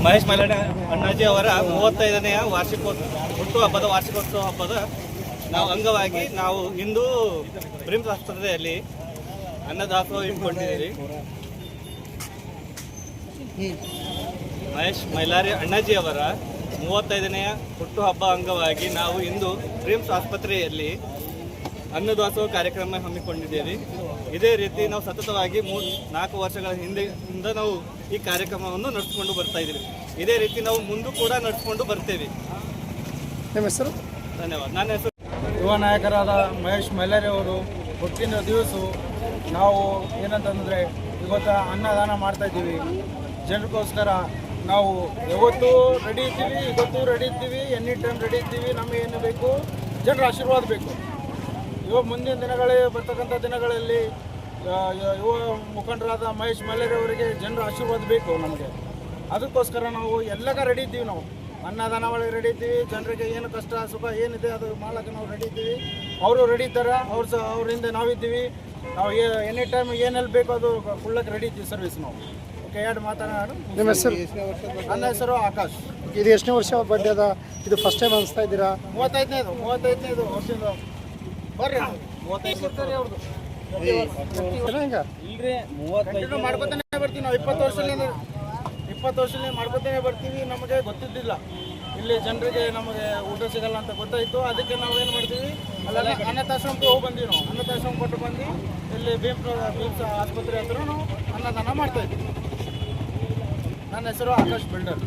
ಮಹೇಶ್ ಮೈಲಾಡಿ ಅಣ್ಣಾಜಿ ಅವರ 35ನೇ ಹುಟ್ಟುಹಬ್ಬದ ವಾರ್ಷಿಕೋತ್ಸವ ಹಬ್ಬದ ಅಂಗವಾಗಿ ನಾವು ಇಂದು ಪ್ರಿಮ್ಸ್ ಆಸ್ಪತ್ರೆಯಲ್ಲಿ ಅನ್ನದಾಸೋಹ ಇಟ್ಕೊಂಡಿದ್ದೀವಿ. ಮಹೇಶ್ ಮೈಲಾರಿ ಅಣ್ಣಾಜಿ ಅವರ 35ನೇ ಹುಟ್ಟುಹಬ್ಬ ಅಂಗವಾಗಿ ನಾವು ಇಂದು ಪ್ರಿಮ್ಸ್ ಆಸ್ಪತ್ರೆಯಲ್ಲಿ ಅನ್ನದಾಸೋಹ ಕಾರ್ಯಕ್ರಮ ಹಮ್ಮಿಕೊಂಡಿದ್ದೇವೆ. ಇದೇ ರೀತಿ ನಾವು ಸತತವಾಗಿ 4 ವರ್ಷಗಳ ಹಿಂದೆಯಿಂದ ನಾವು ಈ ಕಾರ್ಯಕ್ರಮವನ್ನು ನಡೆಸಿಕೊಂಡು ಬರ್ತಾ ಇದ್ದೀವಿ. ಇದೇ ರೀತಿ ನಾವು ಮುಂದೂ ಕೂಡ ನಡೆಸಿಕೊಂಡು ಬರ್ತೇವೆ. ನಿಮ್ಮ ಹೆಸರು? ಧನ್ಯವಾದ. ನನ್ನ ಹೆಸರು ಯುವ ನಾಯಕರಾದ ಮಹೇಶ್ ಮೈಲಾರಿ ಅವರು ಹುಟ್ಟಿದ ದಿವಸ ನಾವು ಏನಂತಂದರೆ ಇವತ್ತು ಅನ್ನದಾನ ಮಾಡ್ತಾಯಿದ್ದೀವಿ. ಜನರಿಗೋಸ್ಕರ ನಾವು ಯಾವತ್ತೂ ರೆಡಿ ಇದ್ದೀವಿ, ಇವತ್ತು ರೆಡಿ ಇದ್ದೀವಿ, ಎನಿ ಟೈಮ್ ರೆಡಿ ಇದ್ದೀವಿ. ನಮಗೆ ಏನು ಬೇಕು? ಜನರ ಆಶೀರ್ವಾದ ಬೇಕು. ಇವಾಗ ಮುಂದಿನ ಬರ್ತಕ್ಕಂಥ ದಿನಗಳಲ್ಲಿ ಯುವ ಮುಖಂಡರಾದ ಮಹೇಶ್ ಮೈಲಾರಿ ಅವರಿಗೆ ಜನರ ಆಶೀರ್ವಾದ ಬೇಕು ನಮಗೆ. ಅದಕ್ಕೋಸ್ಕರ ನಾವು ಎಲ್ಲಗ ರೆಡಿ ಇದ್ದೀವಿ. ನಾವು ಅನ್ನದಾನ ಒಳಗೆ ರೆಡಿ ಇದ್ದೀವಿ. ಜನರಿಗೆ ಏನು ಕಷ್ಟ ಸುಖ ಏನಿದೆ ಅದು ಮಾಡೋಕ್ಕೆ ನಾವು ರೆಡಿ ಇದ್ದೀವಿ. ಅವರು ರೆಡಿ ಇದ್ದಾರೆ, ಅವ್ರ ಹಿಂದೆ ನಾವಿದ್ದೀವಿ. ನಾವು ಎನಿ ಟೈಮ್ ಏನೆಲ್ಲ ಬೇಕು ಅದು ಕೊಡ್ಲಿಕ್ಕೆ ರೆಡಿ ಇದ್ದೀವಿ ಸರ್ವಿಸ್ ನಾವು. ಓಕೆ, ಎರಡು ಮಾತನಾಡು. ನಿಮ್ಮ ಹೆಸರು? ನನ್ನ ಹೆಸರು ಆಕಾಶ್. ಇದು ಎಷ್ಟನೇ ವರ್ಷ ಬರ್ಡೇ ಅದ? ಇದು ಫಸ್ಟ್ ಟೈಮ್ ಅನಿಸ್ತಾ ಇದ್ದೀರಾ? 35ನೇದು ವರ್ಷದ ಬರ್ರಿ. 35 ಇರ್ತಾರೆ ಅವ್ರದ್ದು. ಹೆಂಗ ಇಲ್ರಿ, 35 ಮಾಡ್ಕೊತಾನೆ ಬರ್ತೀವಿ ನಾವು. 20 ವರ್ಷದಿಂದ ಮಾಡ್ಕೊತಾನೆ ಬರ್ತೀವಿ. ನಮಗೆ ಗೊತ್ತಿದ್ದಿಲ್ಲ ಇಲ್ಲಿ ಜನರಿಗೆ ನಮಗೆ ಊಟ ಸಿಗಲ್ಲ ಅಂತ ಗೊತ್ತಾಯಿತು. ಅದಕ್ಕೆ ನಾವು ಏನು ಮಾಡ್ತೀವಿ, ಅಲ್ಲ ಅನಾಥಾಶ್ರಮಕ್ಕೆ ಹೋಗಿ ಬಂದೀವಿ. ನಾವು ಅನಾಥಾಶ್ರಮ ಕೊಟ್ಟು ಬಂದು ಇಲ್ಲಿ ಭೀಮ್ಸ್ ಆಸ್ಪತ್ರೆ ಹತ್ರ ನಾವು ಅನ್ನದಾನ ಮಾಡ್ತಾಯಿದ್ವಿ. ನನ್ನ ಹೆಸರು ಆಕಾಶ್ ಬಿಲ್ಡರ್.